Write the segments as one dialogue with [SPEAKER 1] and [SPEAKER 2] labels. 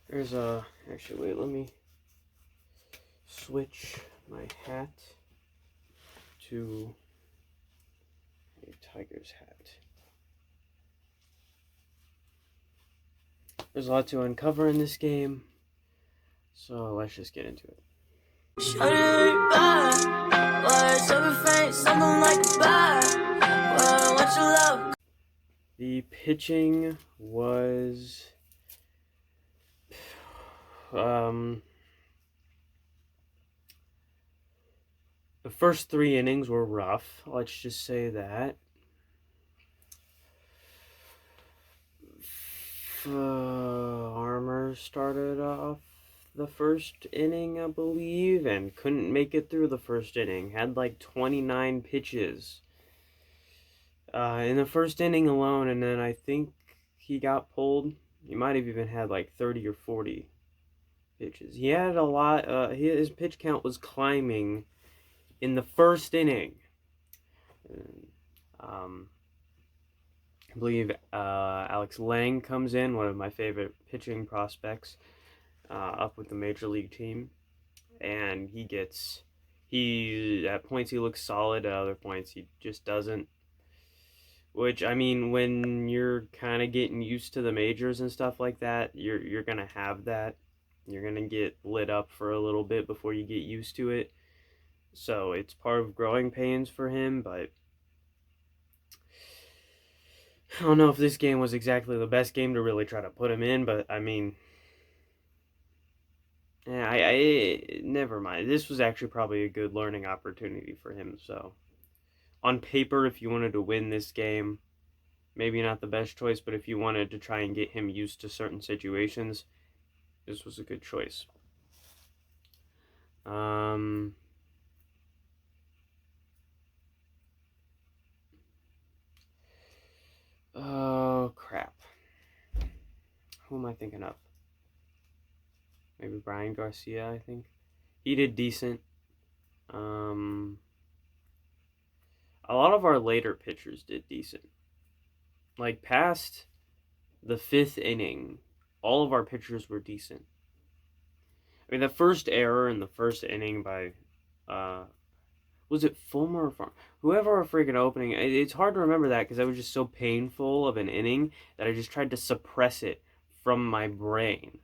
[SPEAKER 1] There's a... Actually, wait, let me switch my hat to a Tiger's hat. There's a lot to uncover in this game, so let's just get into it. The pitching was the first 3 innings were rough, let's just say that. Armor started off the first inning, I believe, and couldn't make it through the first inning. Had like 29 pitches in the first inning alone, and then I think he got pulled. He might have even had like 30 or 40 pitches. He had a lot. His pitch count was climbing in the first inning. I believe Alex Lang comes in, one of my favorite pitching prospects, up with the major league team, and at points he looks solid, at other points he just doesn't. Which, I mean, when you're kind of getting used to the majors and stuff like that, you're gonna have that. You're gonna get lit up for a little bit before you get used to it. So it's part of growing pains for him, but I don't know if this game was exactly the best game to really try to put him in, but I mean, yeah, I never mind. This was actually probably a good learning opportunity for him. So, on paper, if you wanted to win this game, maybe not the best choice, but if you wanted to try and get him used to certain situations, this was a good choice. Oh, crap. Who am I thinking of? Maybe Brian Garcia, I think. He did decent. A lot of our later pitchers did decent. Like, past the 5th inning, all of our pitchers were decent. I mean, the first error in the first inning by, was it Fulmer or Farmer? Whoever our freaking opening, it's hard to remember that because that was just so painful of an inning that I just tried to suppress it from my brain.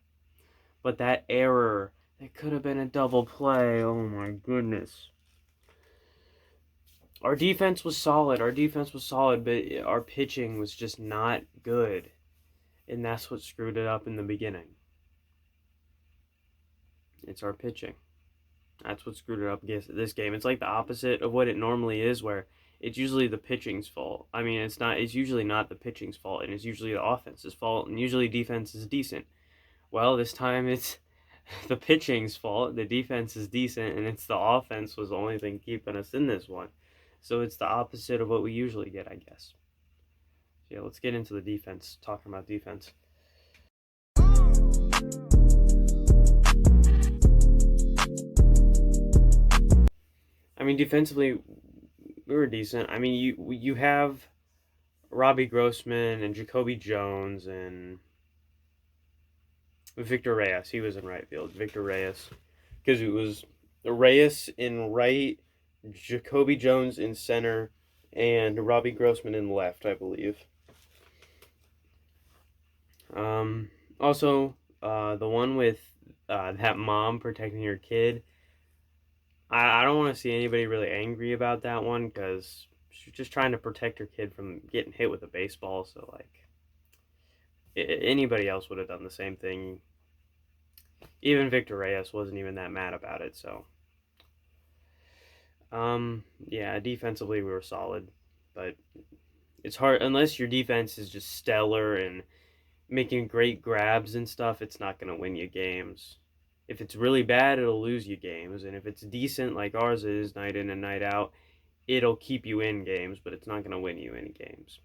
[SPEAKER 1] But that error, that could have been a double play. Oh my goodness. Our defense was solid, but our pitching was just not good. And that's what screwed it up in the beginning. It's our pitching. That's what screwed it up against this game. It's like the opposite of what it normally is, where it's usually the pitching's fault. I mean, it's usually not the pitching's fault, and it's usually the offense's fault, and usually defense is decent. Well, this time it's the pitching's fault, the defense is decent, and it's the offense was the only thing keeping us in this one. So it's the opposite of what we usually get, I guess. Yeah, let's get into the defense, talking about defense. I mean, defensively, we were decent. I mean, you have Robbie Grossman and Jacoby Jones and Victor Reyes. He was in right field. Victor Reyes. Because it was Reyes in right, Jacoby Jones in center, and Robbie Grossman in left, I believe. Also, the one with that mom protecting her kid, I don't want to see anybody really angry about that one because she's just trying to protect her kid from getting hit with a baseball. So, like, anybody else would have done the same thing. Even Victor Reyes wasn't even that mad about it. So, yeah, defensively we were solid, but it's hard unless your defense is just stellar and making great grabs and stuff. It's not going to win you games. If it's really bad, it'll lose you games, and if it's decent like ours is, night in and night out, it'll keep you in games, but it's not going to win you any games.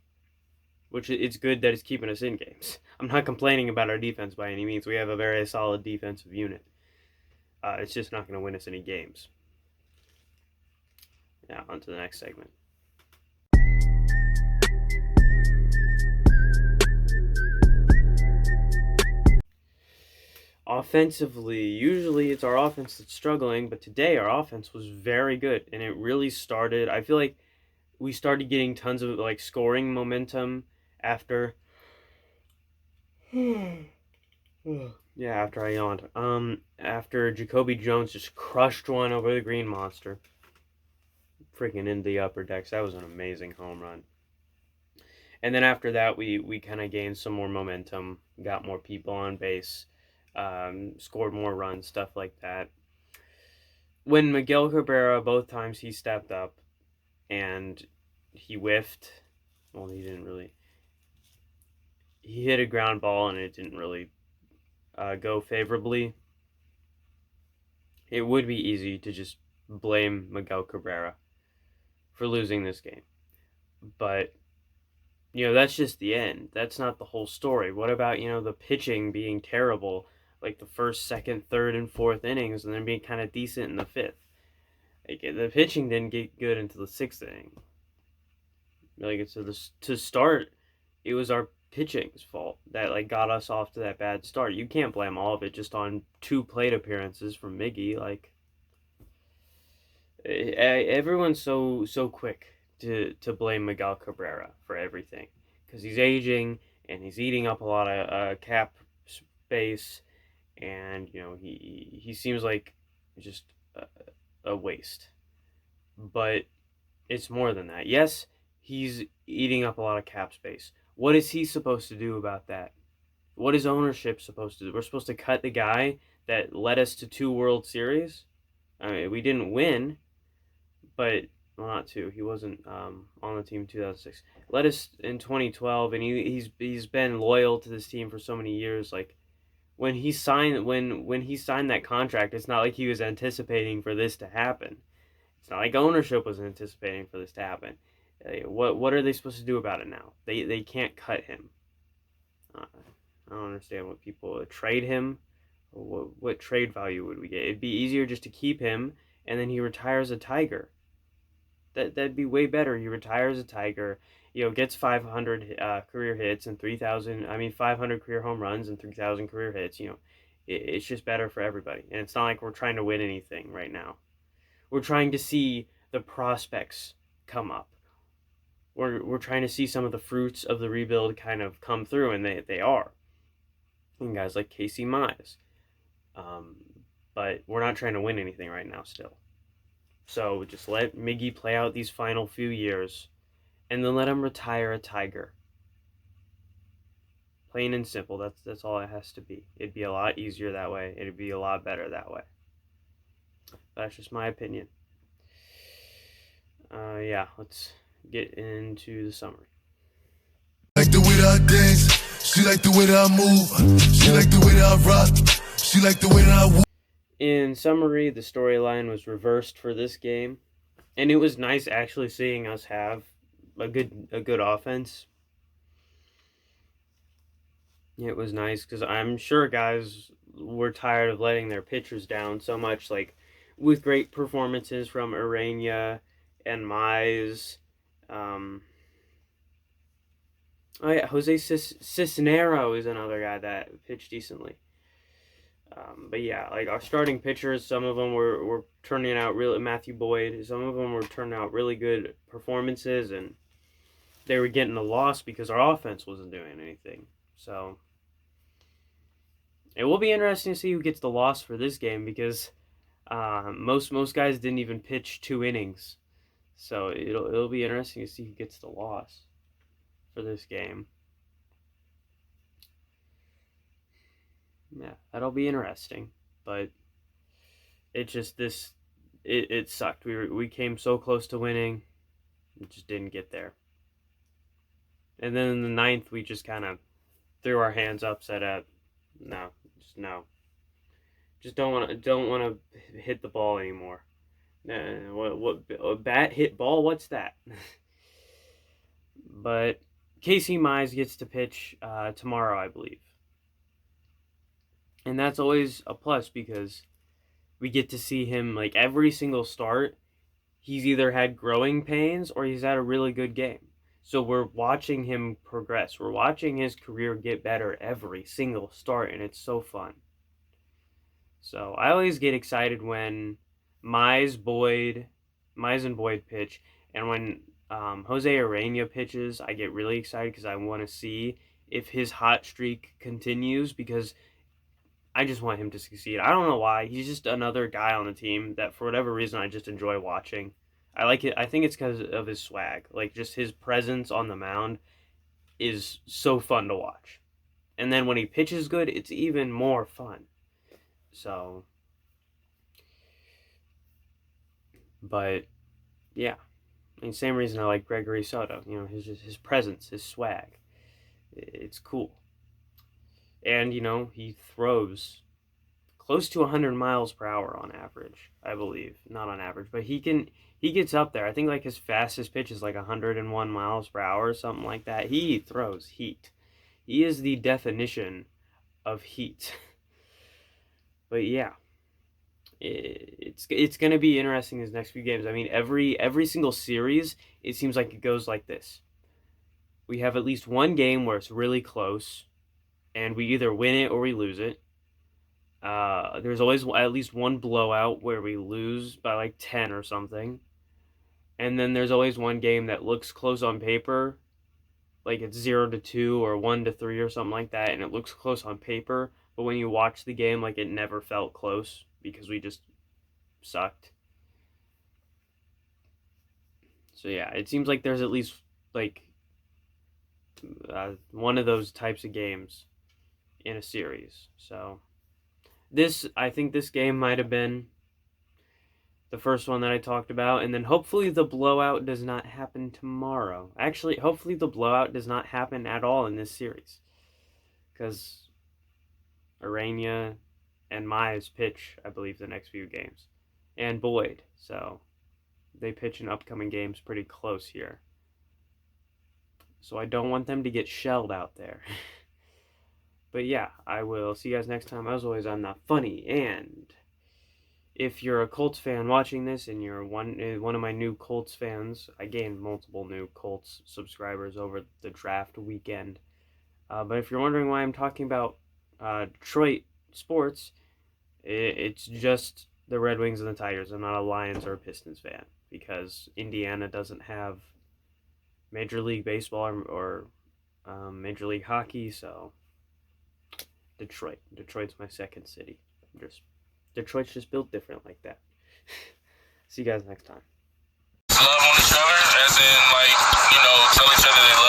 [SPEAKER 1] Which, it's good that it's keeping us in games. I'm not complaining about our defense by any means. We have a very solid defensive unit. It's just not going to win us any games. Now, on to the next segment. offensively, usually it's our offense that's struggling, but today our offense was very good, and it really started. I feel like we started getting tons of like scoring momentum after. Yeah, after I yawned. After Jacoby Jones just crushed one over the Green Monster, freaking into the upper decks. That was an amazing home run. And then after that, we kind of gained some more momentum, got more people on base, scored more runs, stuff like that. When Miguel Cabrera, both times he stepped up and he whiffed. Well, he didn't really. He hit a ground ball and it didn't really go favorably. It would be easy to just blame Miguel Cabrera for losing this game. But, that's just the end. That's not the whole story. What about, the pitching being terrible, like the first, second, third, and fourth innings, and then being kind of decent in the fifth? Like, the pitching didn't get good until the sixth inning. Like, to start, it was our pitching's fault that like got us off to that bad start. You can't blame all of it just on 2 plate appearances from Miggy. Like, everyone's so quick to blame Miguel Cabrera for everything because he's aging and he's eating up a lot of cap space, and he seems like just a waste. But it's more than that. Yes, he's eating up a lot of cap space. What is he supposed to do about that? What is ownership supposed to do? We're supposed to cut the guy that led us to 2 World Series? I mean, we didn't win, but well, not two. He wasn't on the team in 2006. Led us in 2012, and he's been loyal to this team for so many years. Like when he signed that contract, it's not like he was anticipating for this to happen. It's not like ownership was anticipating for this to happen. What are they supposed to do about it now? They can't cut him. I don't understand what people trade him. What trade value would we get? It'd be easier just to keep him, and then he retires a Tiger. That'd be way better. He retires a Tiger, gets 500 career hits and 3,000. 500 career home runs and 3,000 career hits. It's just better for everybody, and it's not like we're trying to win anything right now. We're trying to see the prospects come up. We're trying to see some of the fruits of the rebuild kind of come through, and they are. And guys like Casey Mize. But we're not trying to win anything right now still. So just let Miggy play out these final few years, and then let him retire a Tiger. Plain and simple. That's all it has to be. It'd be a lot easier that way. It'd be a lot better that way. That's just my opinion. Yeah, let's get into the summary. Like the way that I dance, she like the way that I move, she like the way that I rock, she like the way that I. In summary, the storyline was reversed for this game, and it was nice actually seeing us have a good offense. It was nice because I'm sure guys were tired of letting their pitchers down so much, like with great performances from Urania and Mize. Jose Cisnero is another guy that pitched decently. But yeah, like our starting pitchers, some of them were turning out really. Matthew Boyd, some of them were turning out really good performances, and they were getting the loss because our offense wasn't doing anything. So it will be interesting to see who gets the loss for this game because most guys didn't even pitch 2 innings. So it'll be interesting to see who gets the loss for this game. Yeah, that'll be interesting, but it just it sucked. We came so close to winning, we just didn't get there. And then in the 9th, we just kind of threw our hands up, said, "No, just don't want to hit the ball anymore." What a bat hit ball? What's that? But Casey Mize gets to pitch tomorrow, I believe. And that's always a plus because we get to see him like every single start. He's either had growing pains or he's had a really good game. So we're watching him progress. We're watching his career get better every single start, and it's so fun. So I always get excited when Mize, Boyd, Mize and Boyd pitch, and when Jose Arena pitches, I get really excited because I want to see if his hot streak continues because I just want him to succeed. I don't know why. He's just another guy on the team that, for whatever reason, I just enjoy watching. I like it. I think it's because of his swag. Like, just his presence on the mound is so fun to watch. And then when he pitches good, it's even more fun. So, but yeah, I mean, same reason I like Gregory Soto. You know, his presence, his swag. It's cool. And you know, he throws close to 100 miles per hour on average, I believe. Not on average, but he gets up there. I think like his fastest pitch is like 101 miles per hour or something like that. He throws heat. He is the definition of heat. But yeah, it's going to be interesting these next few games. I mean, every single series, it seems like it goes like this. We have at least one game where it's really close, and we either win it or we lose it. There's always at least one blowout where we lose by like 10 or something. And then there's always one game that looks close on paper, like it's 0-2 or 1-3 or something like that, and it looks close on paper, but when you watch the game, like it never felt close because we just sucked. So yeah, it seems like there's at least like one of those types of games in a series. So I think this game might have been the first one that I talked about, and then hopefully the blowout does not happen tomorrow. Actually, hopefully the blowout does not happen at all in this series, because Arena and Mize pitch, I believe, the next few games, and Boyd, so they pitch in upcoming games pretty close here. So I don't want them to get shelled out there. But yeah, I will see you guys next time. As always, I'm not funny, and if you're a Colts fan watching this and you're one of my new Colts fans, I gained multiple new Colts subscribers over the draft weekend. But if you're wondering why I'm talking about Detroit sports, it's just the Red Wings and the Tigers. I'm not a Lions or a Pistons fan because Indiana doesn't have Major League Baseball or Major League Hockey, so Detroit's my second city. Detroit's just built different like that. See you guys next time.
[SPEAKER 2] Love on each other, as in, like, you know, tell each other they love